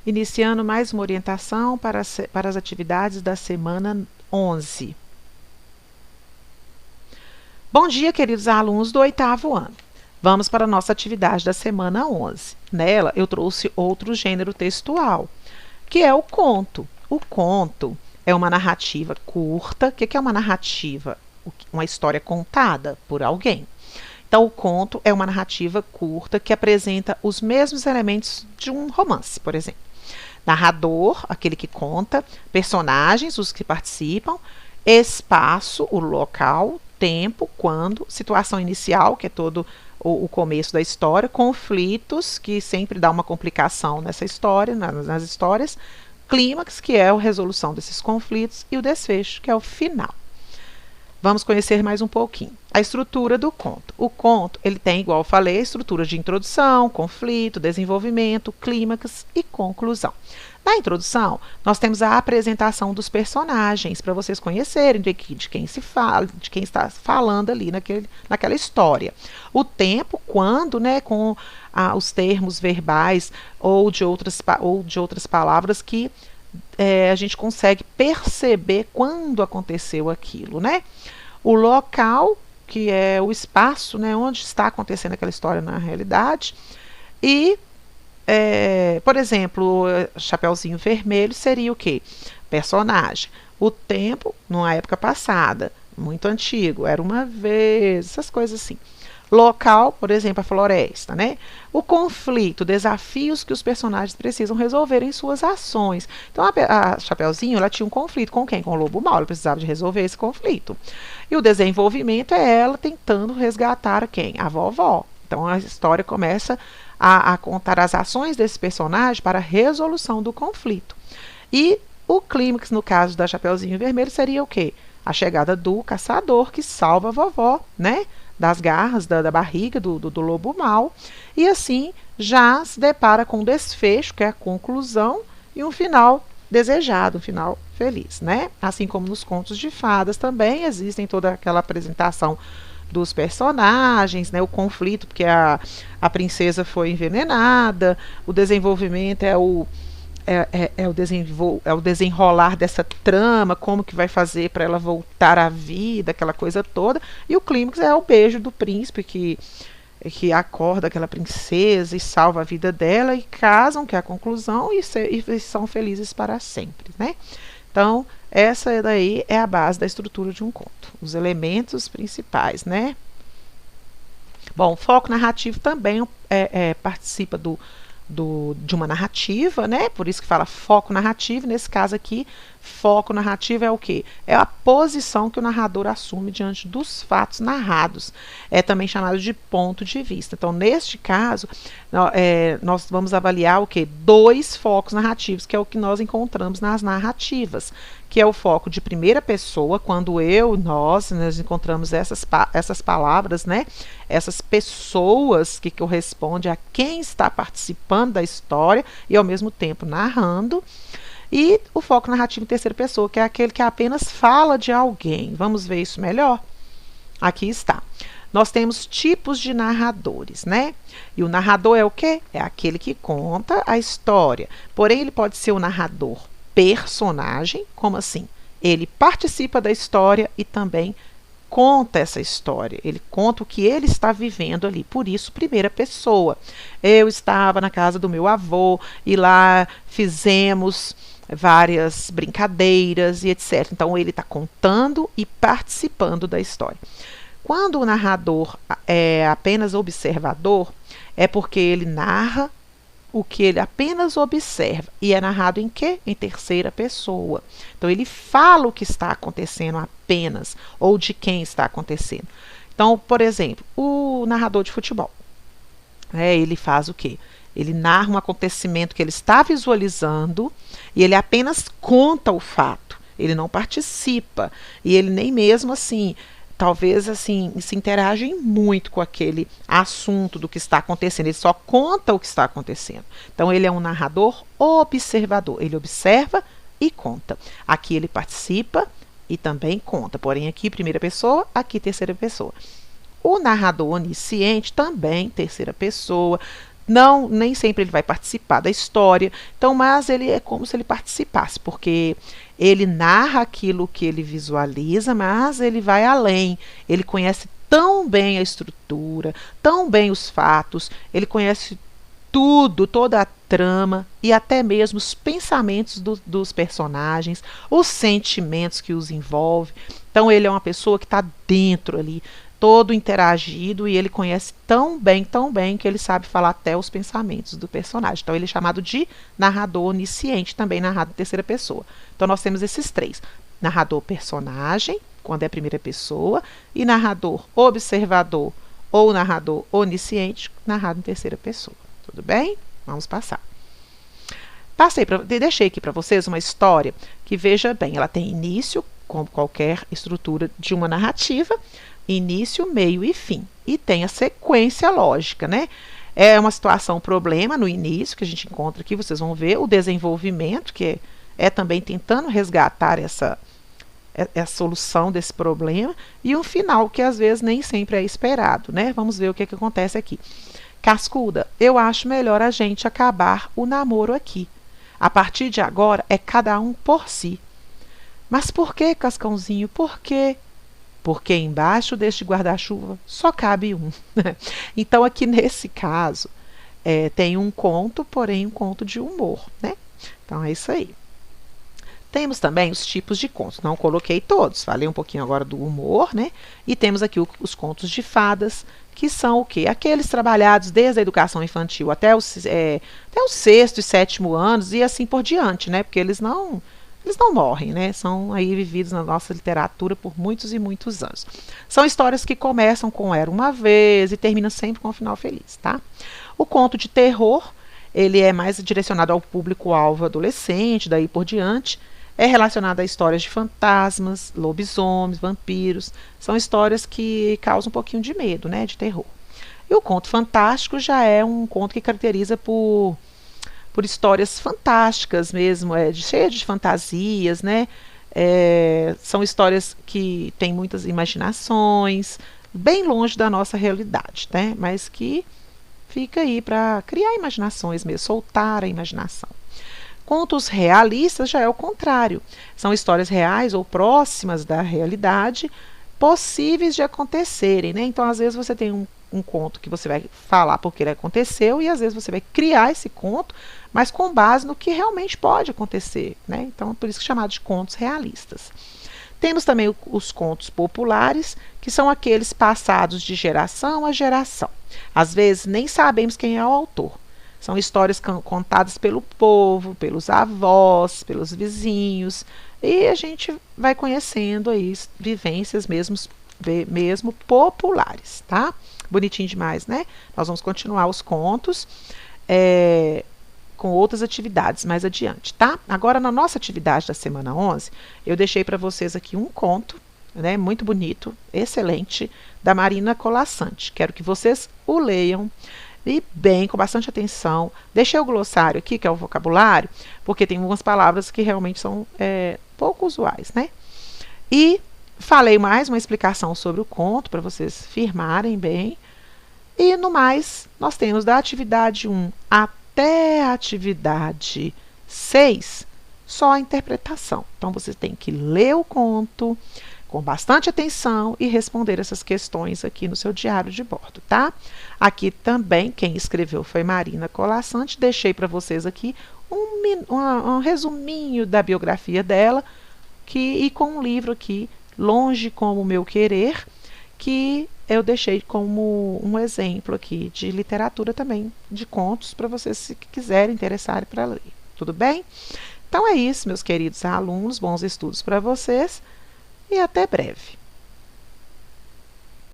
iniciando mais uma orientação para as atividades da semana 11. Bom dia, queridos alunos do 8º ano. Vamos para a nossa atividade da semana 11. Nela, eu trouxe outro gênero textual, que é o conto. O conto é uma narrativa curta. O que é uma narrativa? Uma história contada por alguém. Então, o conto é uma narrativa curta que apresenta os mesmos elementos de um romance, por exemplo. Narrador, aquele que conta, personagens, os que participam, espaço, o local, tempo, quando, situação inicial, que é todo o começo da história, conflitos, que sempre dá uma complicação nessa história, nas histórias, clímax, que é a resolução desses conflitos, e o desfecho, que é o final. Vamos conhecer mais um pouquinho a estrutura do conto. O conto, ele tem, igual eu falei, a estrutura de introdução, conflito, desenvolvimento, clímax e conclusão. Na introdução, nós temos a apresentação dos personagens, para vocês conhecerem de quem se fala, de quem está falando ali naquela história. O tempo, quando, né, com os termos verbais ou de outras palavras que a gente consegue perceber quando aconteceu aquilo, né? O local, que é o espaço, né, onde está acontecendo aquela história na realidade. E, por exemplo, Chapeuzinho Vermelho seria o quê? Personagem. O tempo, numa época passada, muito antigo, era uma vez, essas coisas assim. Local, por exemplo, a floresta, né? O conflito, desafios que os personagens precisam resolver em suas ações. Então, a Chapeuzinho, ela tinha um conflito com quem? Com o Lobo Mau, ela precisava de resolver esse conflito. E o desenvolvimento é ela tentando resgatar quem? A vovó. Então, a história começa a contar as ações desse personagem para a resolução do conflito. E o clímax, no caso da Chapeuzinho Vermelho, seria o quê? A chegada do caçador que salva a vovó, né? Das garras, da barriga do lobo mau, e assim já se depara com um desfecho, que é a conclusão, e um final desejado, um final feliz, né? Assim como nos contos de fadas também existem toda aquela apresentação dos personagens, né? O conflito, porque a princesa foi envenenada, o desenvolvimento é o desenrolar dessa trama, como que vai fazer para ela voltar à vida, aquela coisa toda. E o clímax é o beijo do príncipe que acorda aquela princesa e salva a vida dela, e casam, que é a conclusão, e são felizes para sempre, né? Então, essa daí é a base da estrutura de um conto, os elementos principais, né? Bom, o foco narrativo também participa de uma narrativa, né? Por isso que fala foco narrativo. Nesse caso aqui, foco narrativo é o quê? É a posição que o narrador assume diante dos fatos narrados. É também chamado de ponto de vista. Então, neste caso, nós vamos avaliar o quê? 2 focos narrativos, que é o que nós encontramos nas narrativas, que é o foco de primeira pessoa, quando nós encontramos essas palavras, né? Essas pessoas que correspondem a quem está participando da história e ao mesmo tempo narrando. E o foco narrativo em terceira pessoa, que é aquele que apenas fala de alguém. Vamos ver isso melhor? Aqui está. Nós temos tipos de narradores, né? E o narrador é o quê? É aquele que conta a história. Porém, ele pode ser o narrador personagem. Como assim? Ele participa da história e também conta essa história. Ele conta o que ele está vivendo ali. Por isso, primeira pessoa. Eu estava na casa do meu avô e lá fizemos várias brincadeiras e etc. Então, ele está contando e participando da história. Quando o narrador é apenas observador, é porque ele narra o que ele apenas observa. E é narrado em quê? Em terceira pessoa. Então, ele fala o que está acontecendo apenas, ou de quem está acontecendo. Então, por exemplo, o narrador de futebol. Ele faz o quê? Ele narra um acontecimento que ele está visualizando e ele apenas conta o fato. Ele não participa. E ele nem mesmo assim, talvez assim, se interage muito com aquele assunto do que está acontecendo. Ele só conta o que está acontecendo. Então, ele é um narrador observador. Ele observa e conta. Aqui ele participa e também conta. Porém, aqui primeira pessoa, aqui terceira pessoa. O narrador onisciente também terceira pessoa, Não, nem sempre ele vai participar da história, então, mas ele é como se ele participasse, porque ele narra aquilo que ele visualiza, mas ele vai além. Ele conhece tão bem a estrutura, tão bem os fatos, ele conhece tudo, toda a trama e até mesmo os pensamentos dos personagens, os sentimentos que os envolve. Então ele é uma pessoa que está dentro ali, todo interagido, e ele conhece tão bem que ele sabe falar até os pensamentos do personagem. Então ele é chamado de narrador onisciente, também narrado em terceira pessoa. Então nós temos esses três: narrador personagem, quando é a primeira pessoa, e narrador observador ou narrador onisciente, narrado em terceira pessoa. Tudo bem? Vamos passar. Deixei aqui para vocês uma história que, veja bem, ela tem início, como qualquer estrutura de uma narrativa, início, meio e fim. E tem a sequência lógica, né? É uma situação, um problema no início, que a gente encontra aqui, vocês vão ver, o desenvolvimento, que é também tentando resgatar a solução desse problema, e um final que às vezes nem sempre é esperado, né? Vamos ver o que acontece aqui. Cascuda, eu acho melhor a gente acabar o namoro aqui. A partir de agora é cada um por si. Mas por que, Cascãozinho? Por quê? Porque embaixo deste guarda-chuva só cabe um. Então, aqui nesse caso, tem um conto, porém um conto de humor, né? Então, é isso aí. Temos também os tipos de contos. Não coloquei todos, falei um pouquinho agora do humor, né? E temos aqui os contos de fadas, que são o quê? Aqueles trabalhados desde a educação infantil até o sexto e sétimo anos e assim por diante, né? Porque eles não morrem, né? São aí vividos na nossa literatura por muitos e muitos anos. São histórias que começam com Era uma Vez e terminam sempre com um final feliz, tá? O conto de terror, ele é mais direcionado ao público-alvo adolescente, daí por diante. É relacionado a histórias de fantasmas, lobisomens, vampiros. São histórias que causam um pouquinho de medo, né? De terror. E o conto fantástico já é um conto que caracteriza por histórias fantásticas mesmo, cheia de fantasias, né? São histórias que têm muitas imaginações, bem longe da nossa realidade, né? Mas que fica aí para criar imaginações mesmo, soltar a imaginação. Contos realistas já é o contrário. São histórias reais ou próximas da realidade, possíveis de acontecerem, né? Então, às vezes, você tem um conto que você vai falar porque ele aconteceu, e às vezes você vai criar esse conto, mas com base no que realmente pode acontecer, né? Então, por isso que é chamado de contos realistas. Temos também os contos populares, que são aqueles passados de geração a geração. Às vezes, nem sabemos quem é o autor. São histórias contadas pelo povo, pelos avós, pelos vizinhos, e a gente vai conhecendo aí vivências mesmo populares, tá? Bonitinho demais, né? Nós vamos continuar os contos com outras atividades mais adiante, tá? Agora, na nossa atividade da semana 11, eu deixei para vocês aqui um conto, né? Muito bonito, excelente, da Marina Colasanti. Quero que vocês o leiam. E bem, com bastante atenção. Deixei o glossário aqui, que é o vocabulário, porque tem algumas palavras que realmente são pouco usuais, né? E falei mais uma explicação sobre o conto, para vocês firmarem bem. E no mais, nós temos da atividade 1 até a atividade 6, só a interpretação. Então, você tem que ler o conto com bastante atenção e responder essas questões aqui no seu diário de bordo, tá? Aqui também, quem escreveu foi Marina Colasanti. Deixei para vocês aqui um resuminho da biografia dela, e com um livro aqui, Longe Como o Meu Querer, que eu deixei como um exemplo aqui de literatura também, de contos, para vocês, se quiserem, interessarem para ler. Tudo bem? Então é isso, meus queridos alunos, bons estudos para vocês. E até breve.